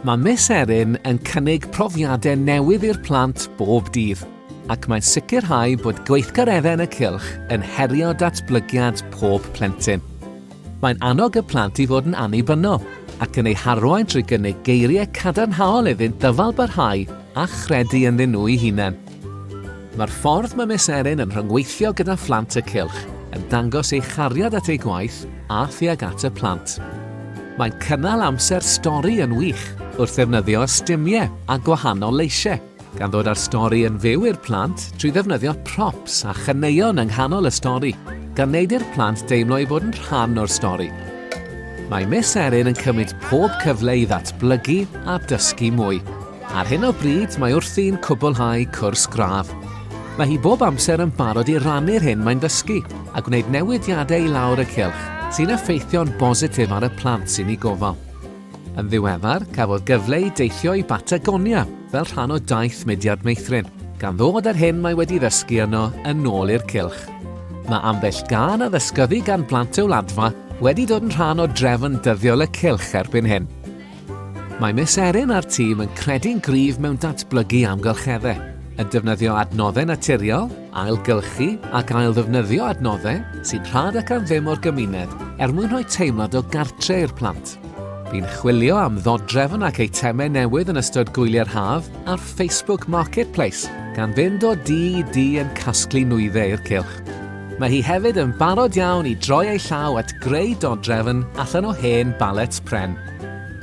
Mae Miss Erin yn cynnig profiadau newydd i'r plant bob dydd, ac mae'n sicrhau bod gweithgareddau yn y Cylch yn herio datblygiad pob plentyn. Mae'n annog y plant i fod yn annibynnol, ac yn ei harwain trwy gynnig geiriau cadarnhaol iddynt dyfalbarhau a chredu ynddyn nhw eu hunain. Mae'r ffordd mae Miss Erin yn rhyngweithio gyda phlant y Cylch yn dangos ei chariad at ei gwaith a thuag at y plant. Mae'n cynnal amser stori yn wych wrth ddefnyddio stymiau a gwahanol leisiau, gan ddod â'r stori yn fyw i'r plant trwy ddefnyddio props a chaneuon yng nghanol y stori, gan wneud i'r plant deimlo i fod yn rhan o'r stori. Mae Miss Erin yn cymryd pob cyfle i ddatblygu a dysgu mwy. Ar hyn o bryd mae wrthi'n cwblhau cwrs gradd. Mae hi bob amser yn barod i rannu'r hyn mae'n dysgu a gwneud newidiadau i lawr y Cylch sy'n effeithio'n bositif ar y plant sy'n ei gofal. Yn ddiweddar, cafodd gyfle i deithio i Patagonia fel rhan o daith Mudiad Meithrin, gan ddod ar hyn mae wedi ddysgu yno yn ôl i'r Cylch. Mae ambell gân a ddysgyddu gan blant y wladfa wedi dod yn rhan o drefn dyddiol y Cylch erbyn hyn. Mae Miss Erin a'r tîm yn credu'n gryf mewn datblygu amgylcheddau, yn defnyddio adnoddau naturiol, ailgylchu ac ail-ddefnyddio adnoddau sy'n rhad ac am ddim o'r gymuned mwyn rhoi teimlad o gartre i'r plant. Bu'n chwilio am ddodrefn ac eitemau newydd yn ystod gwyliau'r haf ar Facebook Marketplace, gan fynd o dŷ i dŷ yn casglu nwyddau i'r Cylch. Mae hi hefyd yn barod iawn i droi ei llaw at greu dodrefn allan o hen balets pren.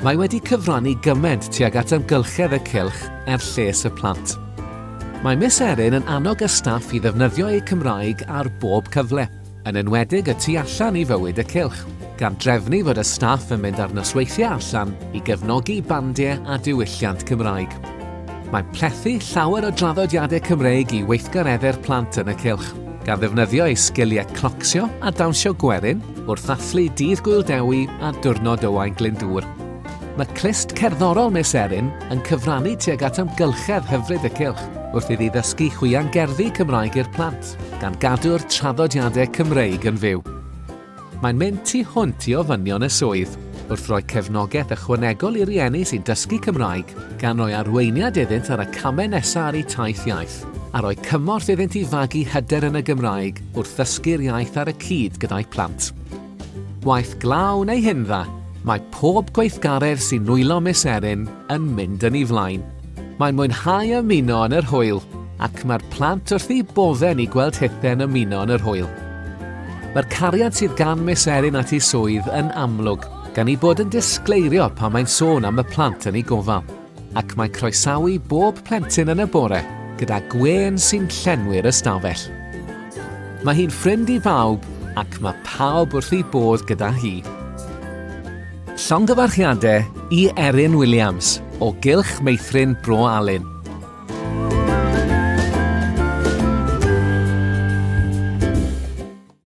Mae wedi cyfrannu gymaint tuag at amgylchedd y Cylch lles y plant. Mae Miss Erin yn annog y staff i ddefnyddio eu Cymraeg ar bob cyfle, yn enwedig y tu allan i fywyd y Cylch, gan drefnu fod y staff yn mynd ar nosweithiau allan i gefnogi bandiau a diwylliant Cymraeg. Mae'n plethu llawer o draddodiadau Cymreig i weithgareddau'r plant yn y Cylch, gan ddefnyddio eu sgiliau clocsio a dawnsio gwerin wrth ddathlu dydd Gwyldewi a diwrnod Owain Glyndŵr. Mae clust cerddorol Miss Erin yn cyfrannu tuag at amgylchedd hyfryd y Cylch wrth iddi ddysgu chwiangerddi Cymraeg i'r plant, gan gadw'r traddodiadau Cymreig yn fyw. Mae'n mynd tu hwnt i ofynion y swydd wrth roi cefnogaeth ychwanegol i rieni sy'n dysgu Cymraeg, gan roi arweiniad iddynt ar y camau nesaf ar eu taith iaith, a roi cymorth iddynt i fagu hyder yn y Gymraeg wrth ddysgu'r iaith ar y cyd gyda'i plant. Waith glaw neu hindda, mae pob gweithgaredd sy'n nwylo Miss Erin yn mynd yn ei flaen. Mae'n mwynhau ymuno yn yr hwyl, ac mae'r plant wrth ei bodden i gweld hithen ymuno yn yr hwyl. Mae'r cariad sydd gan Miss Erin at ei swydd yn amlwg, gan ei bod yn disgleirio pan mae'n sôn am y plant yn ei gofal, ac mae'n croesawu bob plentyn yn y bore gyda gwen sy'n llenwi'r ystafell. Mae hi'n ffrind i bawb, ac mae pawb wrth ei bodd gyda hi. Llongyfarchiadau i Erin Williams o Gylch Meithrin Bro Alun.